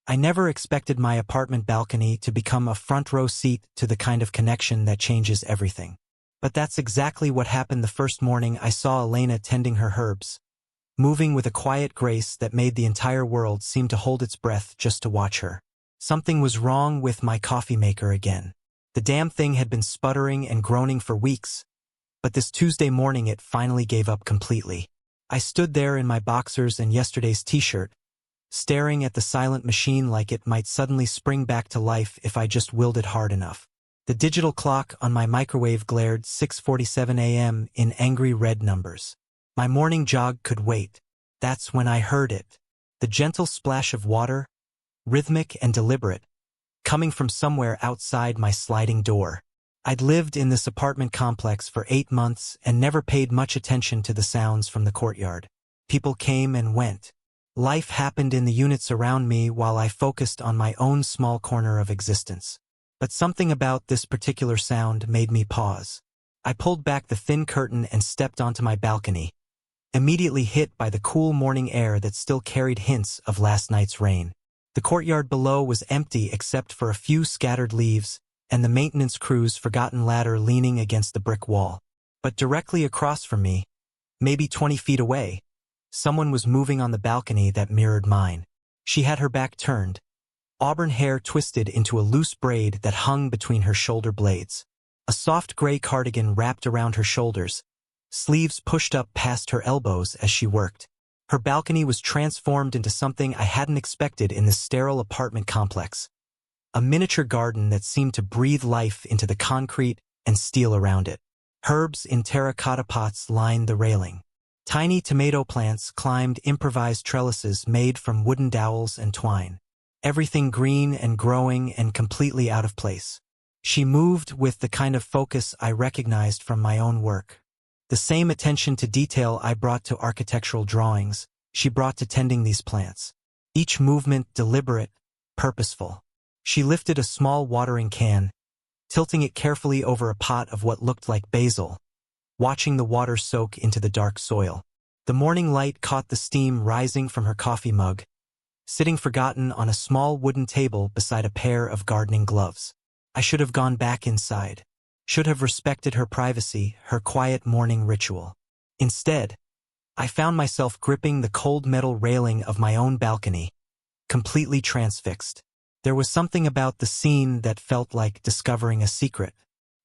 I never expected my apartment balcony to become a front-row seat to the kind of connection that changes everything. But that's exactly what happened the first morning I saw Elena tending her herbs, moving with a quiet grace that made the entire world seem to hold its breath just to watch her. Something was wrong with my coffee maker again. The damn thing had been sputtering and groaning for weeks, but this Tuesday morning it finally gave up completely. I stood there in my boxers and yesterday's t-shirt, staring at the silent machine like it might suddenly spring back to life if I just willed it hard enough. The digital clock on my microwave glared 6:47 a.m. in angry red numbers. My morning jog could wait. That's when I heard it. The gentle splash of water, rhythmic and deliberate, coming from somewhere outside my sliding door. I'd lived in this apartment complex for 8 months and never paid much attention to the sounds from the courtyard. People came and went. Life happened in the units around me while I focused on my own small corner of existence. But something about this particular sound made me pause. I pulled back the thin curtain and stepped onto my balcony, immediately hit by the cool morning air that still carried hints of last night's rain. The courtyard below was empty except for a few scattered leaves and the maintenance crew's forgotten ladder leaning against the brick wall. But directly across from me, maybe 20 feet away, someone was moving on the balcony that mirrored mine. She had her back turned, auburn hair twisted into a loose braid that hung between her shoulder blades. A soft gray cardigan wrapped around her shoulders, sleeves pushed up past her elbows as she worked. Her balcony was transformed into something I hadn't expected in this sterile apartment complex. A miniature garden that seemed to breathe life into the concrete and steel around it. Herbs in terracotta pots lined the railing. Tiny tomato plants climbed improvised trellises made from wooden dowels and twine. Everything green and growing and completely out of place. She moved with the kind of focus I recognized from my own work. The same attention to detail I brought to architectural drawings, she brought to tending these plants. Each movement deliberate, purposeful. She lifted a small watering can, tilting it carefully over a pot of what looked like basil, watching the water soak into the dark soil. The morning light caught the steam rising from her coffee mug, sitting forgotten on a small wooden table beside a pair of gardening gloves. I should have gone back inside. Should have respected her privacy, her quiet morning ritual. Instead, I found myself gripping the cold metal railing of my own balcony, completely transfixed. There was something about the scene that felt like discovering a secret,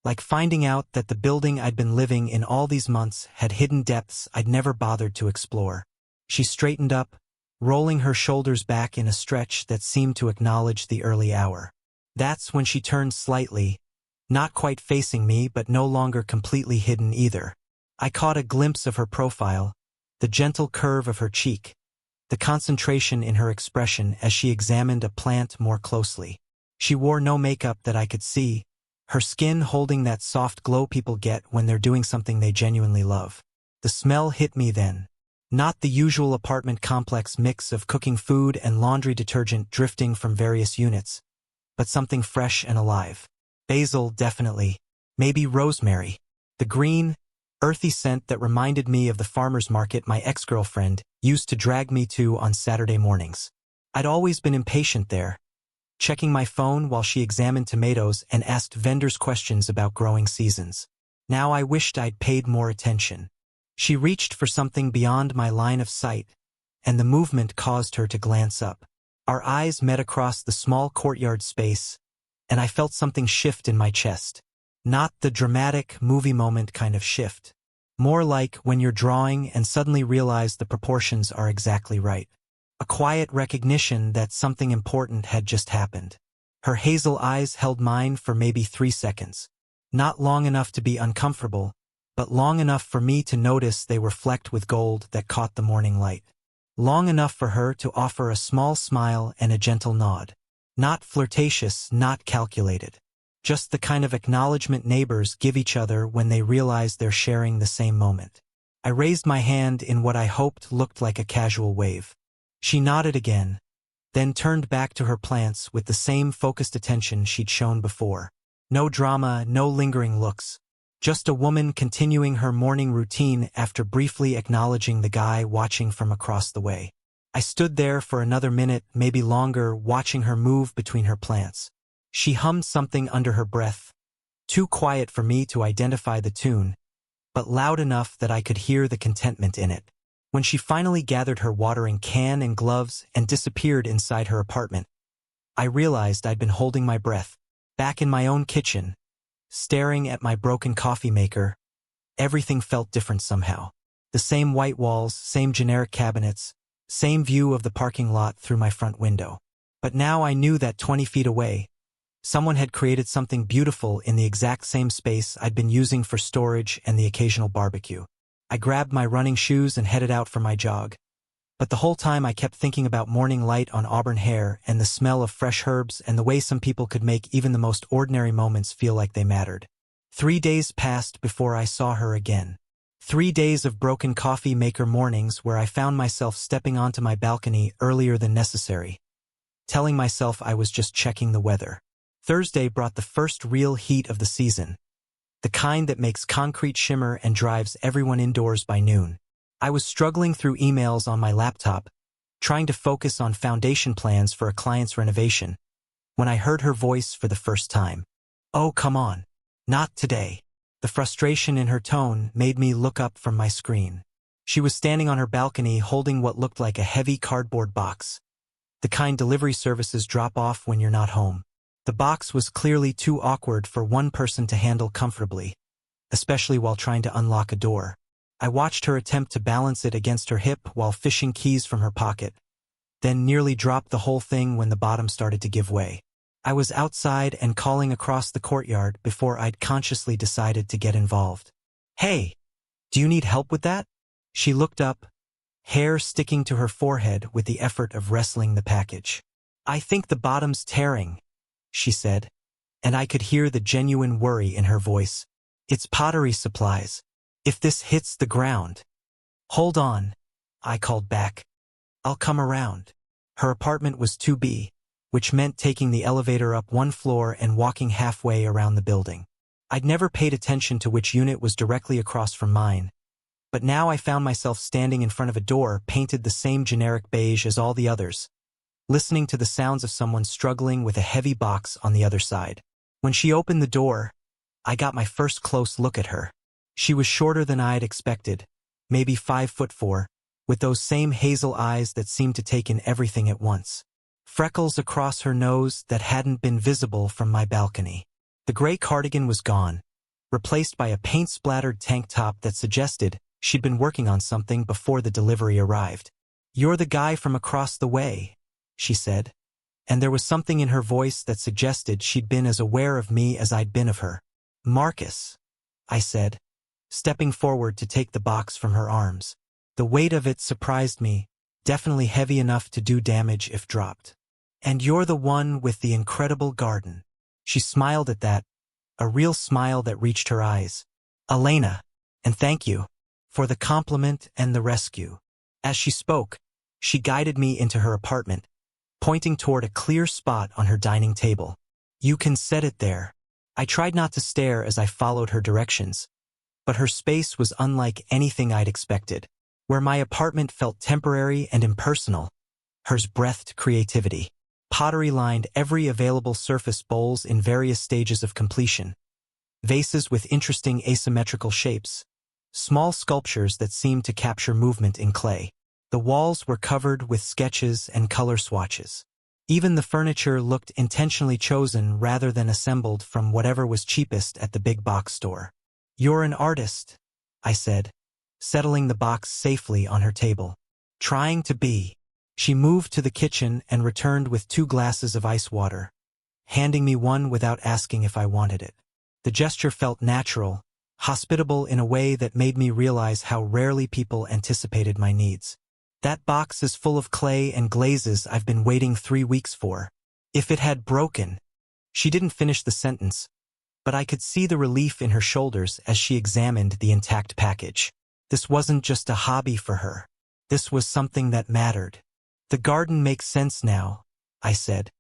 like finding out that the building I'd been living in all these months had hidden depths I'd never bothered to explore. She straightened up, rolling her shoulders back in a stretch that seemed to acknowledge the early hour. That's when she turned slightly, not quite facing me but no longer completely hidden either. I caught a glimpse of her profile, the gentle curve of her cheek, the concentration in her expression as she examined a plant more closely. She wore no makeup that I could see, her skin holding that soft glow people get when they're doing something they genuinely love. The smell hit me then. Not the usual apartment complex mix of cooking food and laundry detergent drifting from various units, but something fresh and alive. Basil, definitely. Maybe rosemary. The green, earthy scent that reminded me of the farmer's market my ex-girlfriend used to drag me to on Saturday mornings. I'd always been impatient there, checking my phone while she examined tomatoes and asked vendors questions about growing seasons. Now I wished I'd paid more attention. She reached for something beyond my line of sight, and the movement caused her to glance up. Our eyes met across the small courtyard space, and I felt something shift in my chest. Not the dramatic, movie moment kind of shift. More like when you're drawing and suddenly realize the proportions are exactly right. A quiet recognition that something important had just happened. Her hazel eyes held mine for maybe 3 seconds. Not long enough to be uncomfortable, but long enough for me to notice they were flecked with gold that caught the morning light. Long enough for her to offer a small smile and a gentle nod. Not flirtatious, not calculated. Just the kind of acknowledgement neighbors give each other when they realize they're sharing the same moment. I raised my hand in what I hoped looked like a casual wave. She nodded again, then turned back to her plants with the same focused attention she'd shown before. No drama, no lingering looks. Just a woman continuing her morning routine after briefly acknowledging the guy watching from across the way. I stood there for another minute, maybe longer, watching her move between her plants. She hummed something under her breath, too quiet for me to identify the tune, but loud enough that I could hear the contentment in it. When she finally gathered her watering can and gloves and disappeared inside her apartment, I realized I'd been holding my breath. Back in my own kitchen, staring at my broken coffee maker, everything felt different somehow. The same white walls, same generic cabinets, same view of the parking lot through my front window. But now I knew that 20 feet away, someone had created something beautiful in the exact same space I'd been using for storage and the occasional barbecue. I grabbed my running shoes and headed out for my jog. But the whole time I kept thinking about morning light on auburn hair and the smell of fresh herbs and the way some people could make even the most ordinary moments feel like they mattered. 3 days passed before I saw her again. 3 days of broken coffee maker mornings where I found myself stepping onto my balcony earlier than necessary, telling myself I was just checking the weather. Thursday brought the first real heat of the season, the kind that makes concrete shimmer and drives everyone indoors by noon. I was struggling through emails on my laptop, trying to focus on foundation plans for a client's renovation, when I heard her voice for the first time. "Oh, come on. Not today." The frustration in her tone made me look up from my screen. She was standing on her balcony holding what looked like a heavy cardboard box, the kind delivery services drop off when you're not home. The box was clearly too awkward for one person to handle comfortably, especially while trying to unlock a door. I watched her attempt to balance it against her hip while fishing keys from her pocket, then nearly dropped the whole thing when the bottom started to give way. I was outside and calling across the courtyard before I'd consciously decided to get involved. "Hey, do you need help with that?" She looked up, hair sticking to her forehead with the effort of wrestling the package. "I think the bottom's tearing," she said, and I could hear the genuine worry in her voice. "It's pottery supplies. If this hits the ground." "Hold on," I called back. "I'll come around." Her apartment was 2B, which meant taking the elevator up one floor and walking halfway around the building. I'd never paid attention to which unit was directly across from mine, but now I found myself standing in front of a door painted the same generic beige as all the others, listening to the sounds of someone struggling with a heavy box on the other side. When she opened the door, I got my first close look at her. She was shorter than I'd expected, maybe 5'4", with those same hazel eyes that seemed to take in everything at once. Freckles across her nose that hadn't been visible from my balcony. The gray cardigan was gone, replaced by a paint-splattered tank top that suggested she'd been working on something before the delivery arrived. "You're the guy from across the way," she said, and there was something in her voice that suggested she'd been as aware of me as I'd been of her. "Marcus," I said, stepping forward to take the box from her arms. The weight of it surprised me, definitely heavy enough to do damage if dropped. "And you're the one with the incredible garden." She smiled at that, a real smile that reached her eyes. "Elena, and thank you for the compliment and the rescue." As she spoke, she guided me into her apartment, pointing toward a clear spot on her dining table. "You can set it there." I tried not to stare as I followed her directions, but her space was unlike anything I'd expected. Where my apartment felt temporary and impersonal, hers breathed creativity. Pottery lined every available surface, bowls in various stages of completion, vases with interesting asymmetrical shapes, small sculptures that seemed to capture movement in clay. The walls were covered with sketches and color swatches. Even the furniture looked intentionally chosen rather than assembled from whatever was cheapest at the big box store. "You're an artist," I said, settling the box safely on her table. "Trying to be." She moved to the kitchen and returned with 2 glasses of ice water, handing me one without asking if I wanted it. The gesture felt natural, hospitable in a way that made me realize how rarely people anticipated my needs. "That box is full of clay and glazes I've been waiting 3 weeks for. If it had broken." She didn't finish the sentence, but I could see the relief in her shoulders as she examined the intact package. This wasn't just a hobby for her. This was something that mattered. "The garden makes sense now," I said.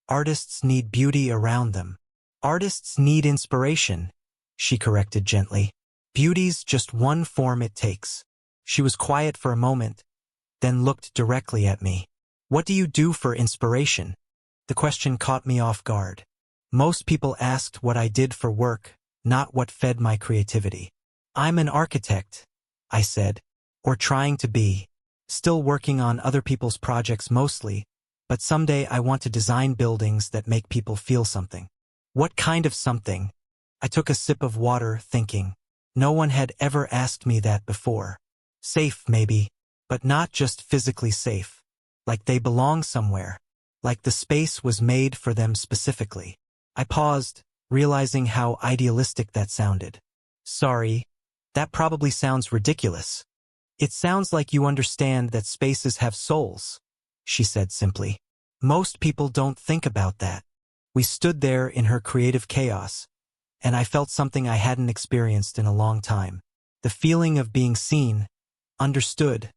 "Artists need beauty around them." "Artists need inspiration," she corrected gently. "Beauty's just one form it takes." She was quiet for a moment, then looked directly at me. What do you do for inspiration? The question caught me off guard. Most people asked what I did for work, not what fed my creativity. I'm an architect, I said, or trying to be. Still working on other people's projects mostly, but someday I want to design buildings that make people feel something. What kind of something? I took a sip of water, thinking. No one had ever asked me that before. Safe, maybe, but not just physically safe. Like they belong somewhere. Like the space was made for them specifically. I paused, realizing how idealistic that sounded. Sorry, that probably sounds ridiculous. It sounds like you understand that spaces have souls, she said simply. Most people don't think about that. We stood there in her creative chaos, and I felt something I hadn't experienced in a long time. The feeling of being seen, understood,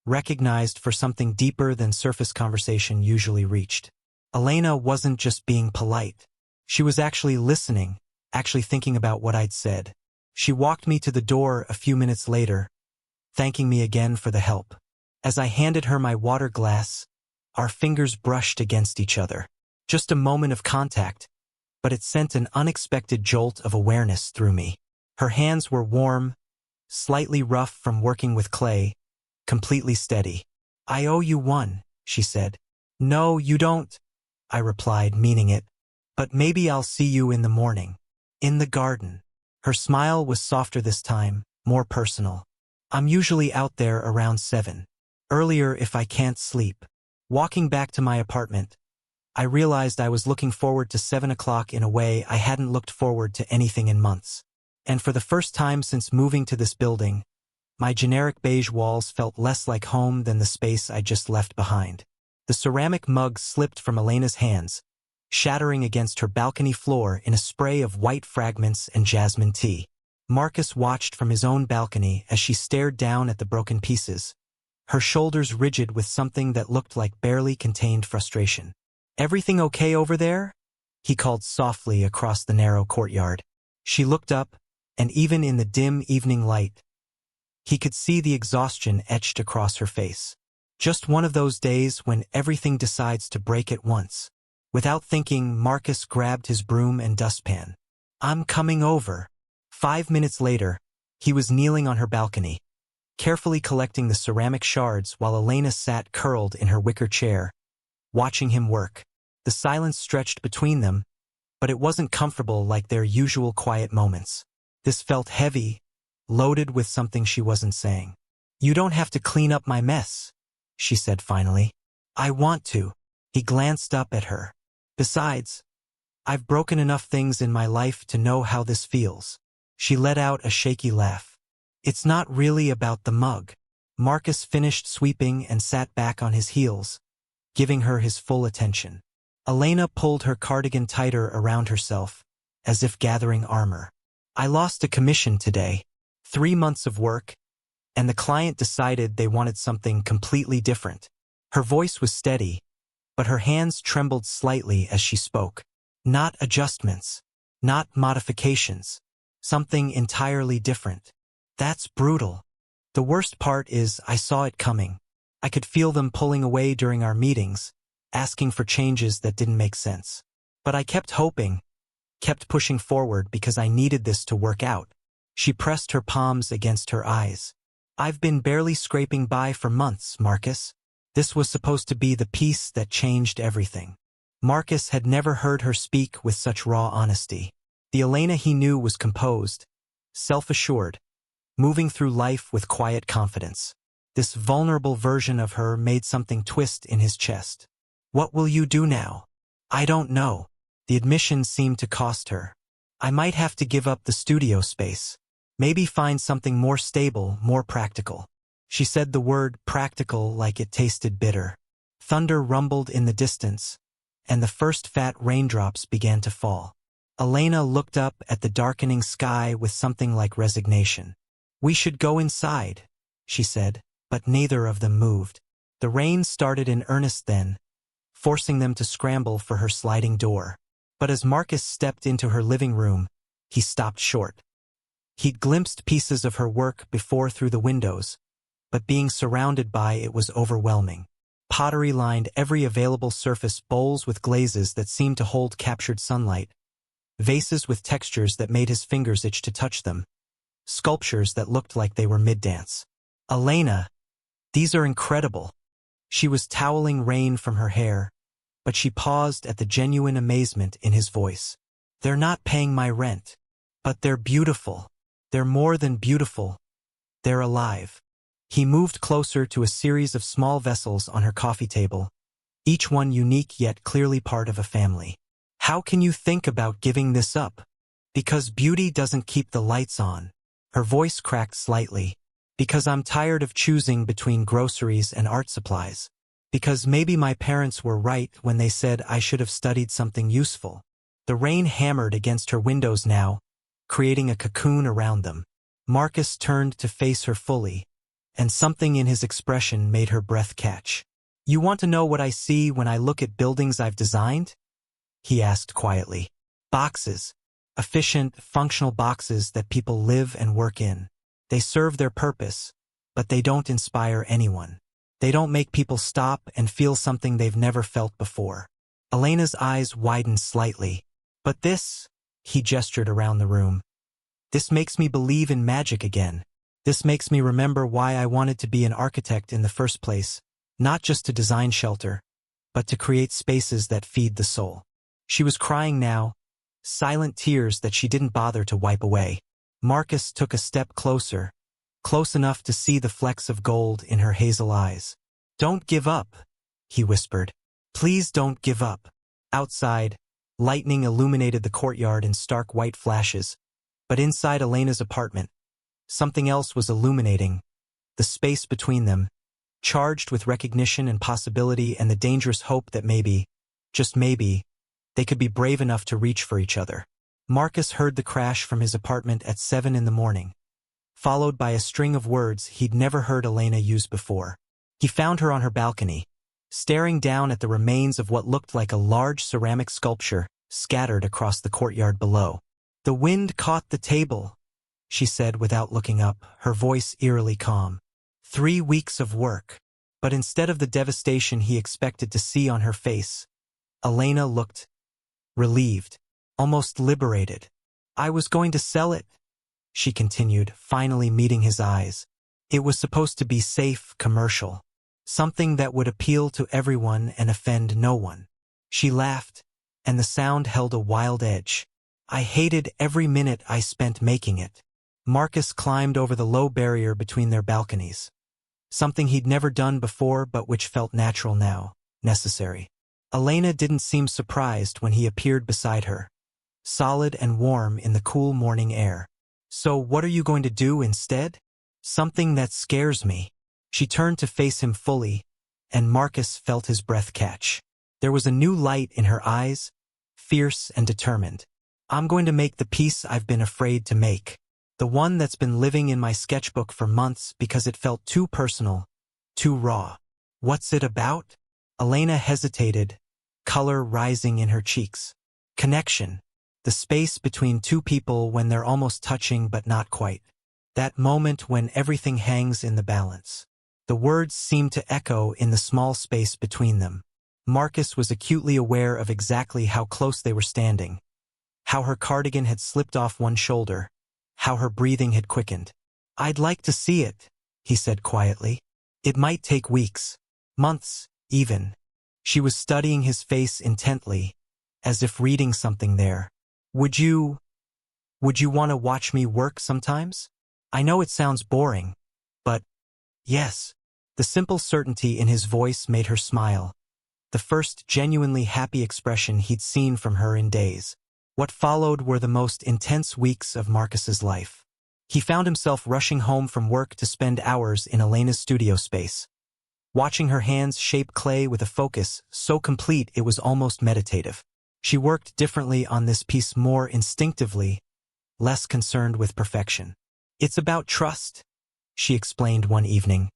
recognized for something deeper than surface conversation usually reached. Elena wasn't just being polite. She was actually listening, actually thinking about what I'd said. She walked me to the door a few minutes later, thanking me again for the help. As I handed her my water glass, our fingers brushed against each other. Just a moment of contact, but it sent an unexpected jolt of awareness through me. Her hands were warm, slightly rough from working with clay, completely steady. I owe you one, she said. No, you don't, I replied, meaning it. But maybe I'll see you in the morning. In the garden. Her smile was softer this time, more personal. I'm usually out there around 7. Earlier if I can't sleep. Walking back to my apartment, I realized I was looking forward to 7 o'clock in a way I hadn't looked forward to anything in months. And for the first time since moving to this building, my generic beige walls felt less like home than the space I just left behind. The ceramic mug slipped from Elena's hands, shattering against her balcony floor in a spray of white fragments and jasmine tea. Marcus watched from his own balcony as she stared down at the broken pieces, her shoulders rigid with something that looked like barely contained frustration. Everything okay over there? He called softly across the narrow courtyard. She looked up, and even in the dim evening light, he could see the exhaustion etched across her face. Just one of those days when everything decides to break at once. Without thinking, Marcus grabbed his broom and dustpan. I'm coming over. 5 minutes later, he was kneeling on her balcony, carefully collecting the ceramic shards while Elena sat curled in her wicker chair, watching him work. The silence stretched between them, but it wasn't comfortable like their usual quiet moments. This felt heavy, loaded with something she wasn't saying. You don't have to clean up my mess, she said finally. I want to. He glanced up at her. Besides, I've broken enough things in my life to know how this feels. She let out a shaky laugh. It's not really about the mug. Marcus finished sweeping and sat back on his heels, giving her his full attention. Elena pulled her cardigan tighter around herself, as if gathering armor. I lost a commission today. 3 months of work, and the client decided they wanted something completely different. Her voice was steady, but her hands trembled slightly as she spoke. Not adjustments, not modifications, something entirely different. That's brutal. The worst part is I saw it coming. I could feel them pulling away during our meetings, asking for changes that didn't make sense. But I kept hoping, kept pushing forward because I needed this to work out. She pressed her palms against her eyes. I've been barely scraping by for months, Marcus. This was supposed to be the piece that changed everything. Marcus had never heard her speak with such raw honesty. The Elena he knew was composed, self-assured, moving through life with quiet confidence. This vulnerable version of her made something twist in his chest. What will you do now? I don't know. The admission seemed to cost her. I might have to give up the studio space. Maybe find something more stable, more practical. She said the word practical like it tasted bitter. Thunder rumbled in the distance, and the first fat raindrops began to fall. Elena looked up at the darkening sky with something like resignation. We should go inside, she said, but neither of them moved. The rain started in earnest then, forcing them to scramble for her sliding door. But as Marcus stepped into her living room, he stopped short. He'd glimpsed pieces of her work before through the windows, but being surrounded by it was overwhelming. Pottery lined every available surface, bowls with glazes that seemed to hold captured sunlight, vases with textures that made his fingers itch to touch them, sculptures that looked like they were mid-dance. Elena, these are incredible. She was toweling rain from her hair, but she paused at the genuine amazement in his voice. They're not paying my rent, but they're beautiful. They're more than beautiful. They're alive. He moved closer to a series of small vessels on her coffee table, each one unique yet clearly part of a family. How can you think about giving this up? Because beauty doesn't keep the lights on. Her voice cracked slightly. Because I'm tired of choosing between groceries and art supplies. Because maybe my parents were right when they said I should have studied something useful. The rain hammered against her windows now, creating a cocoon around them. Marcus turned to face her fully, and something in his expression made her breath catch. You want to know what I see when I look at buildings I've designed? He asked quietly. Boxes. Efficient, functional boxes that people live and work in. They serve their purpose, but they don't inspire anyone. They don't make people stop and feel something they've never felt before. Elena's eyes widened slightly. But this, he gestured around the room, this makes me believe in magic again. This makes me remember why I wanted to be an architect in the first place, not just to design shelter, but to create spaces that feed the soul. She was crying now, silent tears that she didn't bother to wipe away. Marcus took a step closer, close enough to see the flecks of gold in her hazel eyes. Don't give up, he whispered. Please don't give up. Outside, lightning illuminated the courtyard in stark white flashes, but inside Elena's apartment, something else was illuminating, the space between them, charged with recognition and possibility and the dangerous hope that maybe, just maybe, they could be brave enough to reach for each other. Marcus heard the crash from his apartment at 7 in the morning, followed by a string of words he'd never heard Elena use before. He found her on her balcony, staring down at the remains of what looked like a large ceramic sculpture scattered across the courtyard below. The wind caught the table, she said without looking up, her voice eerily calm. 3 weeks of work. But instead of the devastation he expected to see on her face, Elena looked relieved, almost liberated. I was going to sell it, she continued, finally meeting his eyes. It was supposed to be safe, commercial, something that would appeal to everyone and offend no one. She laughed, and the sound held a wild edge. I hated every minute I spent making it. Marcus climbed over the low barrier between their balconies. Something he'd never done before but which felt natural now, necessary. Elena didn't seem surprised when he appeared beside her, solid and warm in the cool morning air. So what are you going to do instead? Something that scares me. She turned to face him fully, and Marcus felt his breath catch. There was a new light in her eyes, fierce and determined. I'm going to make the piece I've been afraid to make. The one that's been living in my sketchbook for months because it felt too personal, too raw. What's it about? Elena hesitated, color rising in her cheeks. Connection. The space between two people when they're almost touching but not quite. That moment when everything hangs in the balance. The words seemed to echo in the small space between them. Marcus was acutely aware of exactly how close they were standing, how her cardigan had slipped off one shoulder, how her breathing had quickened. I'd like to see it, he said quietly. It might take weeks, months, even. She was studying his face intently, as if reading something there. Would you want to watch me work sometimes? I know it sounds boring, but yes. The simple certainty in his voice made her smile, the first genuinely happy expression he'd seen from her in days. What followed were the most intense weeks of Marcus's life. He found himself rushing home from work to spend hours in Elena's studio space, watching her hands shape clay with a focus so complete it was almost meditative. She worked differently on this piece, more instinctively, less concerned with perfection. It's about trust, she explained one evening,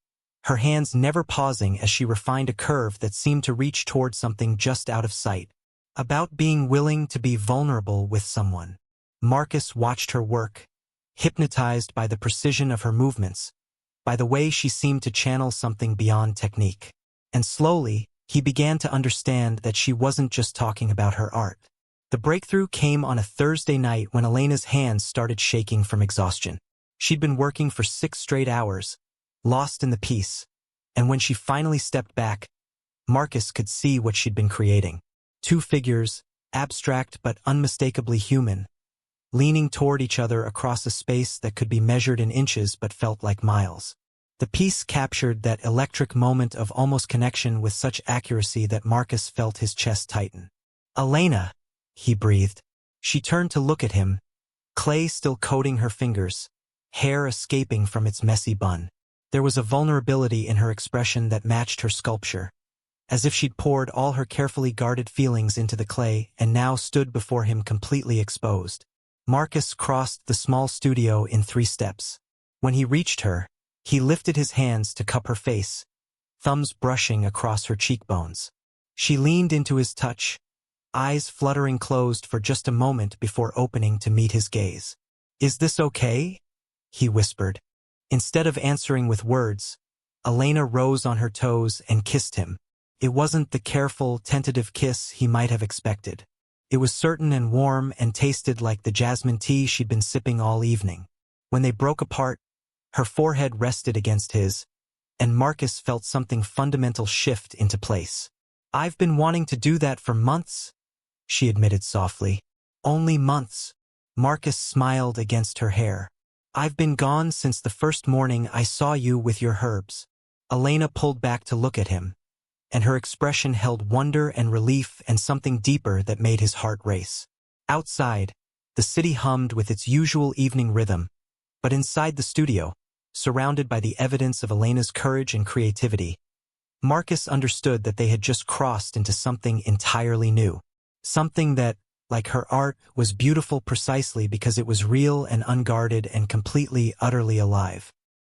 her hands never pausing as she refined a curve that seemed to reach toward something just out of sight. About being willing to be vulnerable with someone. Marcus watched her work, hypnotized by the precision of her movements, by the way she seemed to channel something beyond technique. And slowly, he began to understand that she wasn't just talking about her art. The breakthrough came on a Thursday night when Elena's hands started shaking from exhaustion. She'd been working for 6 straight hours, lost in the piece, and when she finally stepped back, Marcus could see what she'd been creating. 2 figures, abstract but unmistakably human, leaning toward each other across a space that could be measured in inches but felt like miles. The piece captured that electric moment of almost connection with such accuracy that Marcus felt his chest tighten. "Elena," he breathed. She turned to look at him, clay still coating her fingers, hair escaping from its messy bun. There was a vulnerability in her expression that matched her sculpture, as if she'd poured all her carefully guarded feelings into the clay and now stood before him completely exposed. Marcus crossed the small studio in 3 steps. When he reached her, he lifted his hands to cup her face, thumbs brushing across her cheekbones. She leaned into his touch, eyes fluttering closed for just a moment before opening to meet his gaze. "Is this okay?" he whispered. Instead of answering with words, Elena rose on her toes and kissed him. It wasn't the careful, tentative kiss he might have expected. It was certain and warm and tasted like the jasmine tea she'd been sipping all evening. When they broke apart, her forehead rested against his, and Marcus felt something fundamental shift into place. "I've been wanting to do that for months," she admitted softly. "Only months." Marcus smiled against her hair. "I've been gone since the first morning I saw you with your herbs." Elena pulled back to look at him, and her expression held wonder and relief and something deeper that made his heart race. Outside, the city hummed with its usual evening rhythm, but inside the studio, surrounded by the evidence of Elena's courage and creativity, Marcus understood that they had just crossed into something entirely new. Something that, like her art, was beautiful precisely because it was real and unguarded and completely, utterly alive.